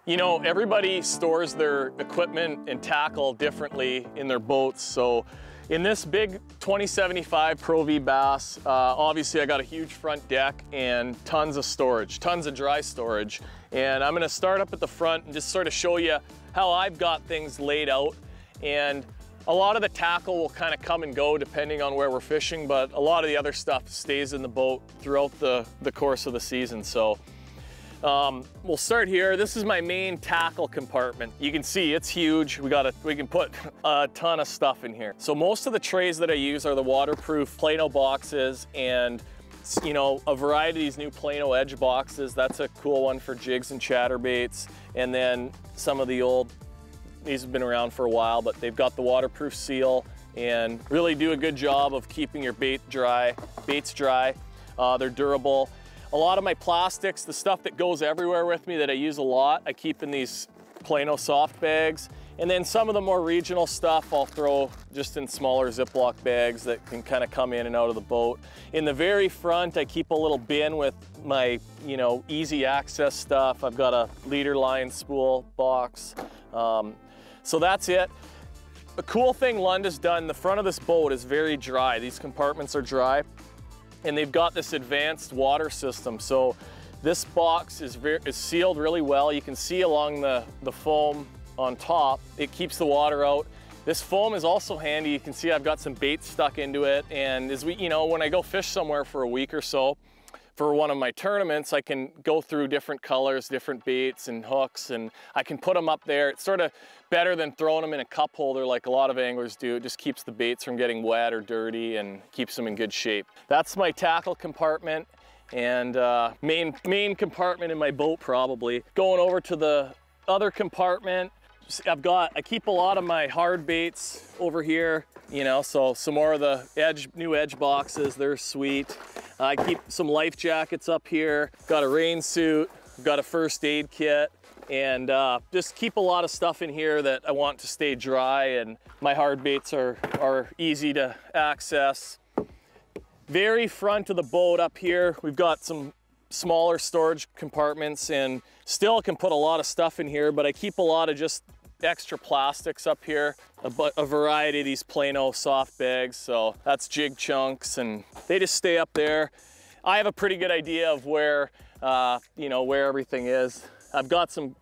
You know, everybody stores their equipment and tackle differently in their boats. So in this big 2075 Pro V Bass, obviously I got a huge front deck and tons of storage, tons of dry storage. And I'm gonna start up at the front and just sort of show you how I've got things laid out. And a lot of the tackle will kind of come and go depending on where we're fishing, but a lot of the other stuff stays in the boat throughout the course of the season. So we'll start here. This is my main tackle compartment. You can see it's huge. We can put a ton of stuff in here. So most of the trays that I use are the waterproof Plano boxes, and you know, a variety of these new Plano edge boxes. That's a cool one for jigs and chatterbaits. And then some of the old, these have been around for a while, but they've got the waterproof seal and really do a good job of keeping your baits dry. They're durable. A lot of my plastics, the stuff that goes everywhere with me that I use a lot, I keep in these Plano soft bags. And then some of the more regional stuff I'll throw just in smaller Ziploc bags that can kind of come in and out of the boat. In the very front, I keep a little bin with my, you know, easy access stuff. I've got a leader line spool box. So that's it. The cool thing Lund has done, the front of this boat is very dry. These compartments are dry, and they've got this advanced water system. So this box is sealed really well. You can see along the foam on top, it keeps the water out. This foam is also handy. You can see I've got some bait stuck into it. And as you know, when I go fish somewhere for a week or so, for one of my tournaments, I can go through different colors, different baits and hooks, and I can put them up there. It's sort of better than throwing them in a cup holder like a lot of anglers do. It just keeps the baits from getting wet or dirty and keeps them in good shape. That's my tackle compartment and main compartment in my boat probably. Going over to the other compartment, I keep a lot of my hard baits over here, you know, so some more of the new edge boxes, they're sweet. I keep some life jackets up here, got a rain suit, got a first aid kit, and just keep a lot of stuff in here that I want to stay dry, and my hard baits are easy to access. Very front of the boat up here, we've got some smaller storage compartments, and still can put a lot of stuff in here, but I keep a lot of just extra plastics up here, a variety of these Plano soft bags. So that's jig chunks, and they just stay up there. I have a pretty good idea of where, you know, where everything is. I've got some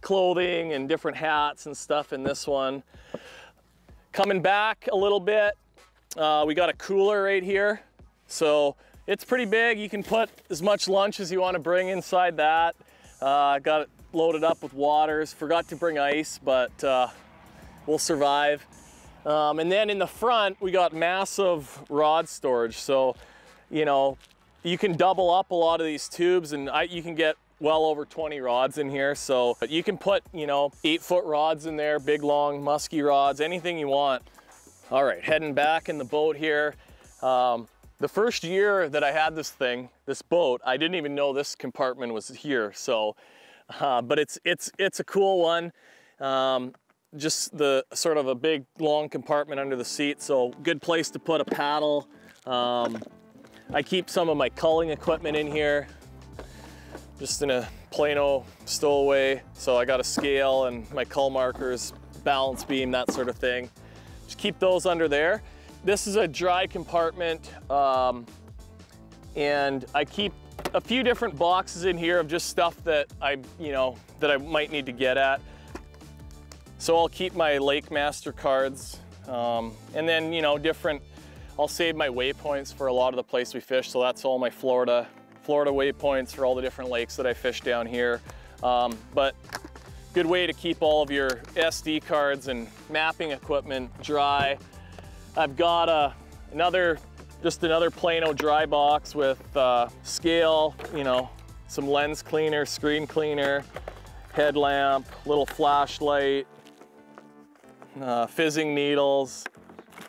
clothing and different hats and stuff in this one. Coming back a little bit, we got a cooler right here. So it's pretty big. You can put as much lunch as you want to bring inside that. I got it loaded up with waters. Forgot to bring ice, but we'll survive. And then in the front, we got massive rod storage. So, you know, you can double up a lot of these tubes, and you can get well over 20 rods in here. So you can put, you know, 8-foot rods in there, big, long, musky rods, anything you want. All right, heading back in the boat here. The first year that I had this boat, I didn't even know this compartment was here. So, but it's a cool one. Just the sort of a big long compartment under the seat. So good place to put a paddle. I keep some of my culling equipment in here, just in a Plano stowaway. So I got a scale and my cull markers, balance beam, that sort of thing. Just keep those under there. This is a dry compartment, and I keep a few different boxes in here of just stuff that I might need to get at. So I'll keep my Lake Master cards, and then, you know, I'll save my waypoints for a lot of the place we fish. So that's all my Florida waypoints for all the different lakes that I fish down here. But good way to keep all of your SD cards and mapping equipment dry. I've got another Plano dry box with scale, you know, some lens cleaner, screen cleaner, headlamp, little flashlight, fizzing needles,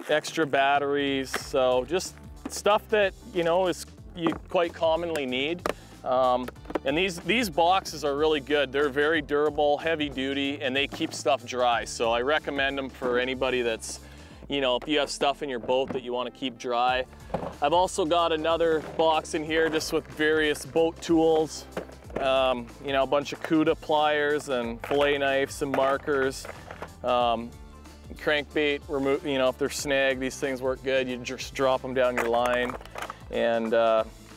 extra batteries. So just stuff that, you know, you quite commonly need. And these boxes are really good. They're very durable, heavy duty, and they keep stuff dry. So I recommend them for anybody that's, you know, if you have stuff in your boat that you want to keep dry. I've also got another box in here just with various boat tools, You know, a bunch of CUDA pliers and fillet knives and markers. Crankbait, remove, you know, if they're snagged, these things work good. You just drop them down your line, and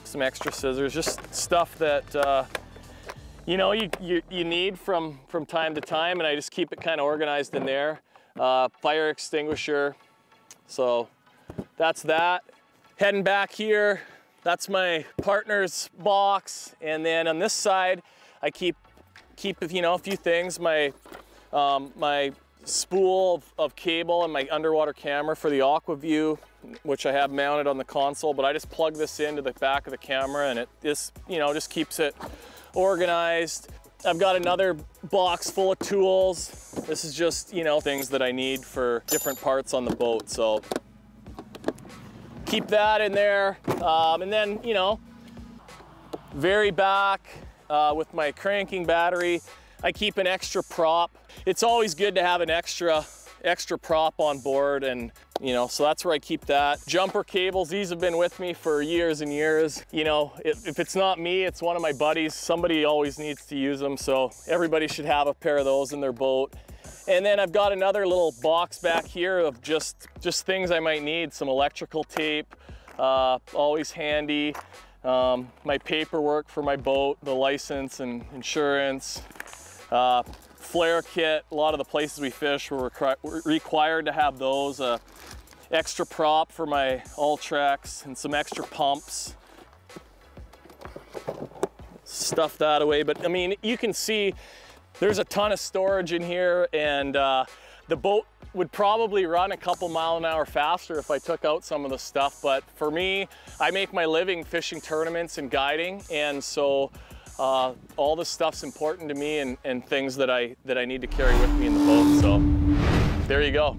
some extra scissors, just stuff that you know, you need from time to time, and I just keep it kind of organized in there. Fire extinguisher, so that's that. Heading back here, that's my partner's box, and then on this side, I keep you know, a few things. My my spool of cable and my underwater camera for the AquaView, which I have mounted on the console, but I just plug this into the back of the camera, and it just, you know, just keeps it organized. I've got another box full of tools. This is just, you know, things that I need for different parts on the boat, so keep that in there. And then, you know, very back with my cranking battery, I keep an extra prop. It's always good to have an extra prop on board, and you know, so that's where I keep that. Jumper cables, these have been with me for years and years. You know, if it's not me, it's one of my buddies. Somebody always needs to use them, so everybody should have a pair of those in their boat. And then I've got another little box back here of just things I might need. Some electrical tape, always handy. My paperwork for my boat, the license and insurance. Flare kit, a lot of the places we fish were required to have those. Extra prop for my Ultrex and some extra pumps. Stuff that away, but I mean, you can see there's a ton of storage in here, and the boat would probably run a couple mile-an-hour faster if I took out some of the stuff, but for me, I make my living fishing tournaments and guiding, and so all this stuff's important to me, and things that I need to carry with me in the boat, so there you go.